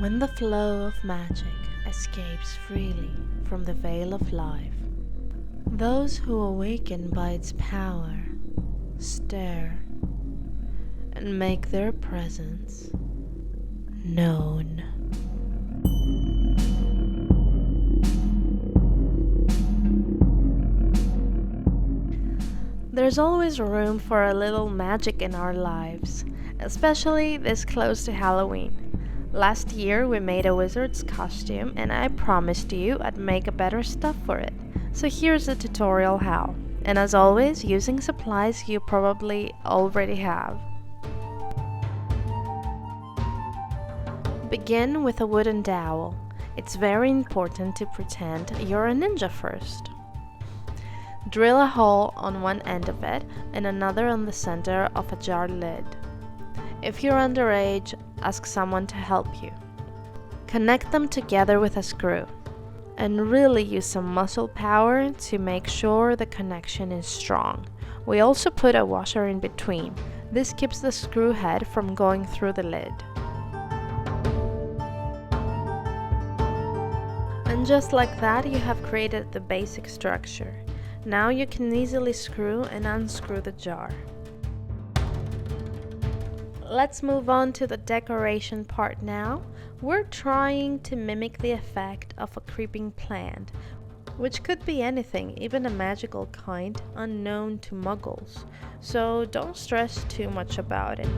When the flow of magic escapes freely from the veil of life, those who awaken by its power stare and make their presence known. There's always room for a little magic in our lives, especially this close to Halloween. Last year we made a wizard's costume and I promised you I'd make a better stuff for it. So here's a tutorial how. And as always, using supplies you probably already have. Begin with a wooden dowel. It's very important to pretend you're a ninja first. Drill a hole on one end of it and another on the center of a jar lid. If you're underage, ask someone to help you. Connect them together with a screw, and really use some muscle power to make sure the connection is strong. We also put a washer in between. This keeps the screw head from going through the lid. And just like that, you have created the basic structure. Now you can easily screw and unscrew the jar. Let's move on to the decoration part now. We're trying to mimic the effect of a creeping plant, which could be anything, even a magical kind unknown to muggles. So don't stress too much about it.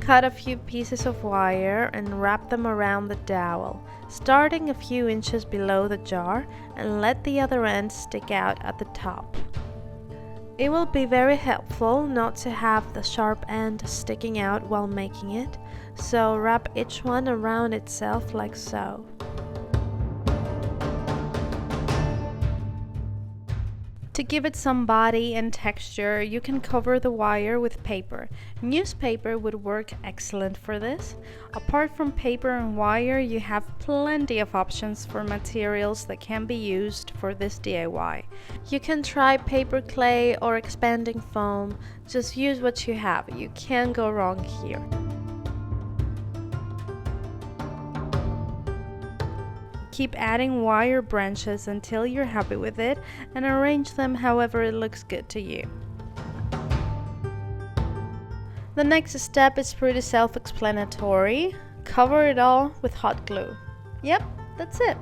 Cut a few pieces of wire and wrap them around the dowel, starting a few inches below the jar, and let the other end stick out at the top. It will be very helpful not to have the sharp end sticking out while making it, so wrap each one around itself like so. To give it some body and texture, you can cover the wire with paper. Newspaper would work excellent for this. Apart from paper and wire, you have plenty of options for materials that can be used for this DIY. You can try paper clay or expanding foam. Just use what you have. You can't go wrong here. Keep adding wire branches until you're happy with it and arrange them however it looks good to you. The next step is pretty self-explanatory. Cover it all with hot glue. Yep, that's it.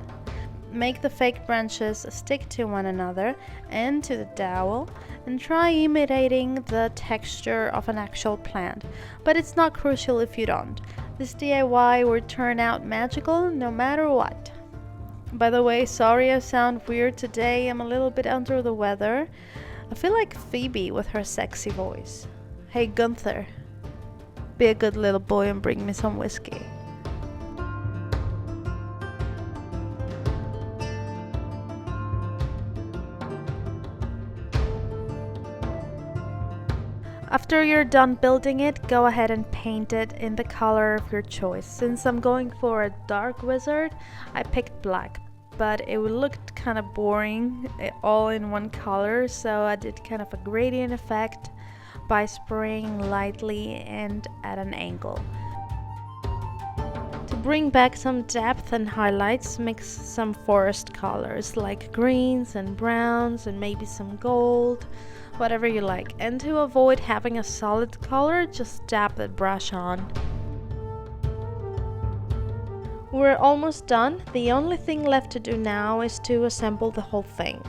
Make the fake branches stick to one another and to the dowel and try imitating the texture of an actual plant, but it's not crucial if you don't. This DIY will turn out magical no matter what. By the way, sorry I sound weird today, I'm a little bit under the weather. I feel like Phoebe with her sexy voice. Hey Gunther, be a good little boy and bring me some whiskey. After you're done building it, go ahead and paint it in the color of your choice. Since I'm going for a dark wizard, I picked black, but it looked kind of boring all in one color, so I did kind of a gradient effect by spraying lightly and at an angle. To bring back some depth and highlights, mix some forest colors like greens and browns and maybe some gold, whatever you like. And to avoid having a solid color, just dab the brush on. We're almost done. The only thing left to do now is to assemble the whole thing.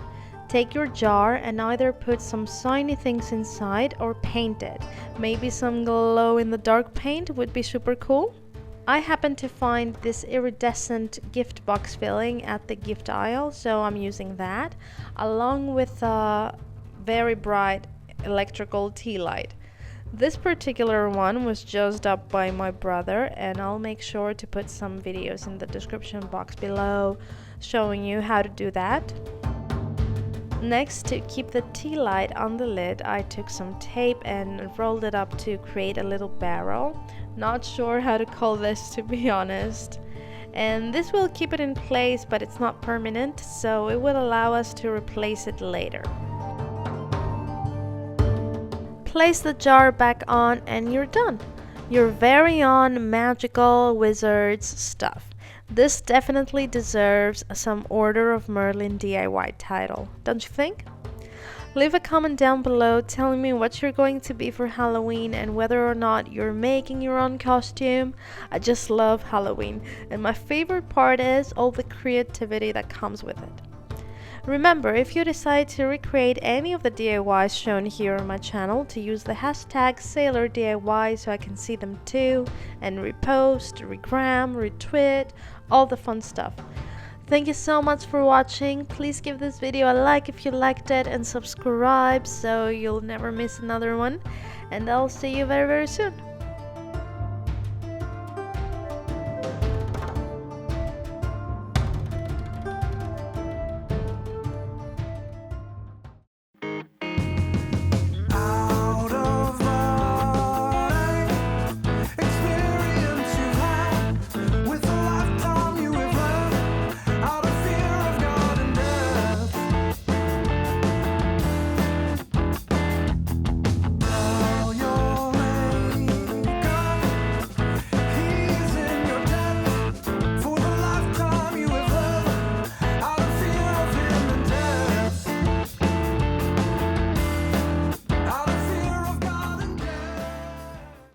Take your jar and either put some shiny things inside or paint it. Maybe some glow in the dark paint would be super cool. I happened to find this iridescent gift box filling at the gift aisle, so I'm using that, along with a very bright electrical tea light. This particular one was just up by my brother, and I'll make sure to put some videos in the description box below showing you how to do that. Next, to keep the tea light on the lid, I took some tape and rolled it up to create a little barrel. Not sure how to call this, to be honest. And this will keep it in place, but it's not permanent, so it will allow us to replace it later. Place the jar back on and you're done. Your very own magical wizard's stuff. This definitely deserves some Order of Merlin DIY title, don't you think? Leave a comment down below telling me what you're going to be for Halloween and whether or not you're making your own costume. I just love Halloween, and my favorite part is all the creativity that comes with it. Remember, if you decide to recreate any of the DIYs shown here on my channel, to use the hashtag SailorDIY so I can see them too, and repost, regram, retweet, all the fun stuff. Thank you so much for watching. Please give this video a like if you liked it and subscribe so you'll never miss another one. And I'll see you very soon.